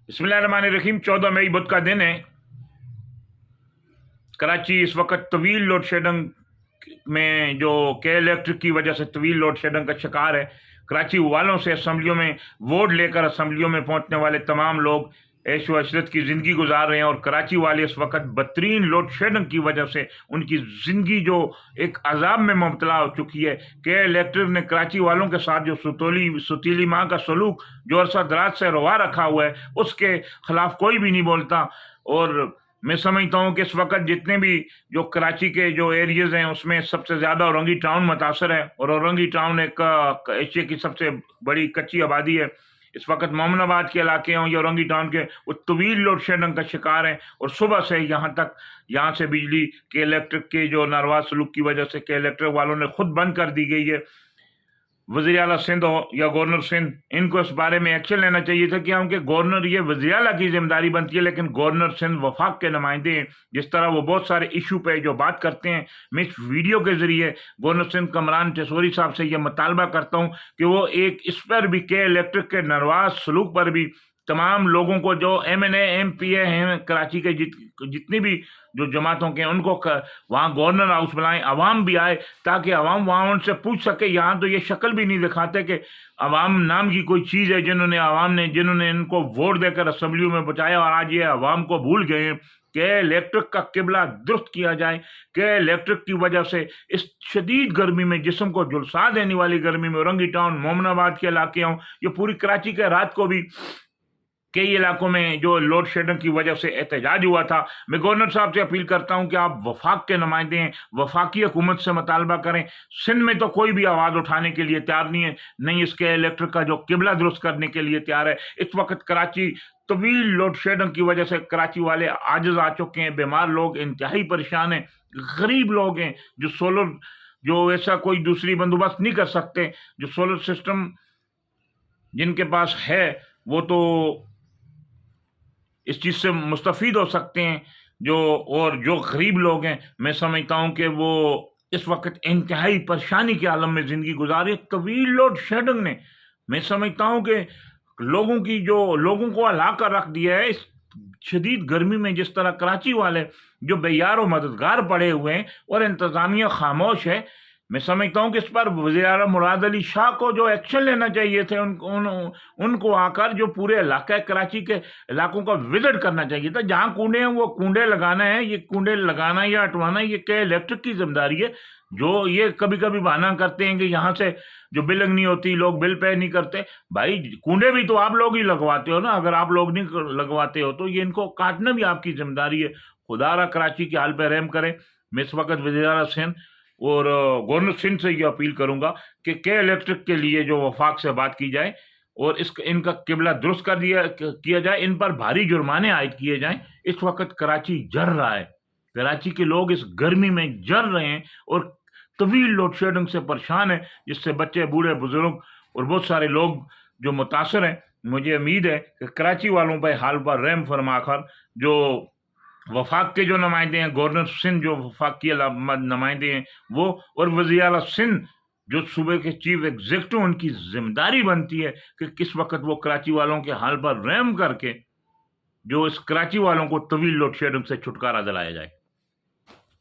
बिस्मिल्लाहिर्रहमानिर्रहीम। 14 मई बुध का दिन है। कराची इस वक्त तवील लोड शेडिंग में जो के इलेक्ट्रिक की वजह से तवील लोड शेडिंग का शिकार है। कराची वालों से असम्बलियों में वोट लेकर असम्बलियों में पहुंचने वाले तमाम लोग ऐश व अशरत की ज़िंदगी गुजार रहे हैं और कराची वाले इस वक्त बदतरीन लोड शेडिंग की वजह से उनकी ज़िंदगी जो एक अजाब में मुब्तला हो चुकी है। के इलेक्ट्रिक ने कराची वालों के साथ जो सुतीली माँ का सलूक जो अरसा दराज से रवा रखा हुआ है, उसके खिलाफ कोई भी नहीं बोलता। और मैं समझता हूँ कि इस वक्त जितने भी जो कराची के जो एरियाज हैं उसमें सबसे ज़्यादा औरंगी टाउन मुतासर है और औरंगी टाउन एक एशिया की सबसे बड़ी कच्ची आबादी है। इस वक्त मोमिनाबाद के इलाके हों या औरंगी टाउन के, वो तवील लोड शेडिंग का शिकार हैं और सुबह से यहाँ से बिजली के इलेक्ट्रिक के जो नारवा सलूक की वजह से के इलेक्ट्रिक वालों ने खुद बंद कर दी गई है। वज़ीर आला सिंध हो या गवर्नर सिंध, इनको इस बारे में एक्शन लेना चाहिए था कि उनके गवर्नर, ये वज़ीर आला की जिम्मेदारी बनती है, लेकिन गवर्नर सिंध वफाक के नुमाइंदे हैं। जिस तरह वो बहुत सारे इशू पे जो बात करते हैं, मैं इस वीडियो के जरिए गवर्नर सिंध कमरान टेसोरी साहब से यह मुतालबा करता हूँ कि वो एक इस पर भी के इलेक्ट्रिक के नरवाज सलूक पर भी तमाम लोगों को जो MNA MPA हैं कराची के जितनी भी जो जमातों के, उनको वहाँ गवर्नर हाउस बुलाएं, अवाम भी आए ताकि अवाम वहाँ उनसे पूछ सके। यहाँ तो ये शक्ल भी नहीं दिखाते कि अवाम नाम की कोई चीज़ है जिन्होंने इनको वोट देकर असम्बलियों में बचाया और आज ये अवाम को भूल गए हैं कि इलेक्ट्रिक का किबला दुरुस्त किया जाए। कि इलेक्ट्रिक की वजह से इस शदीद गर्मी में, जिस्म को झुलसा देने वाली गर्मी में, औरंगी टाउन मोमिनाबाद के इलाके हों, ये पूरी कराची के रात को भी कई इलाकों में जो लोड शेडिंग की वजह से एहतजाज हुआ था। मैं गवर्नर साहब से अपील करता हूं कि आप वफाक के नुमाइंदे हैं, वफाकी हुकूमत से मुतालबा करें। सिंध में तो कोई भी आवाज़ उठाने के लिए तैयार नहीं है, नहीं इसके इलेक्ट्रिक का जो किबला दुरुस्त करने के लिए तैयार है। इस वक्त कराची तवील लोड शेडिंग की वजह से कराची वाले आजिज आ चुके हैं, बीमार लोग इंतहाई परेशान हैं, गरीब लोग हैं जो ऐसा कोई दूसरी बंदोबस्त नहीं कर सकते। जो सोलर सिस्टम जिनके पास है वो तो इस चीज़ से मुस्तफ़ीद हो सकते हैं। जो गरीब लोग हैं, मैं समझता हूँ कि वो इस वक्त इंतहाई परेशानी के आलम में ज़िंदगी गुजारी। तवील लोड शेडिंग ने, मैं समझता हूँ कि लोगों को अला कर रख दिया है। इस शदीद गर्मी में जिस तरह कराची वाले जो बेयार और मददगार पड़े हुए हैं और इंतज़ामिया खामोश है, मैं समझता हूँ कि इस पर वज़ीर आला मुराद अली शाह को जो एक्शन लेना चाहिए थे, उनको आकर जो पूरे इलाका कराची के इलाकों का विजिट करना चाहिए था। जहाँ कूड़े हैं वो कूड़े लगाना है, ये कूड़े लगाना या हटवाना ये क्या इलेक्ट्रिक की जिम्मेदारी है। जो ये कभी कभी बहाना करते हैं कि यहाँ से जो बिलिंग नहीं होती, लोग बिल पे नहीं करते। भाई कूड़े भी तो आप लोग ही लगवाते हो ना, अगर आप लोग नहीं लगवाते हो तो ये इनको काटना भी आपकी जिम्मेदारी है। खुदारा कराची के हाल पे रहम करें। मैं इस वक्त वज़ीर आला सिंध और गवर्नर सिंध से ये अपील करूंगा कि के इलेक्ट्रिक के लिए जो वफाक से बात की जाए और इनका किबला दुरुस्त किया जाए, इन पर भारी जुर्माने आयद किए जाएं। इस वक्त कराची जल रहा है, कराची के लोग इस गर्मी में जल रहे हैं और तवील लोड शेडिंग से परेशान है, जिससे बच्चे, बूढ़े, बुजुर्ग और बहुत सारे लोग जो मुतासर हैं। मुझे उम्मीद है कि कराची वालों पर हाल पर रहम फरमाकर जो वफाक के जो नुमाइंदे हैं, गवर्नर सिंध जो वफाकी नुमाइंदे हैं वो, और वज़ीर आला सिंध जो सूबे के चीफ एग्जीक्यूटिव, उनकी जिम्मेदारी बनती है कि किस वक्त वो कराची वालों के हाल पर रहम करके जो इस कराची वालों को तवील लोड शेडिंग से छुटकारा दिलाया जाए।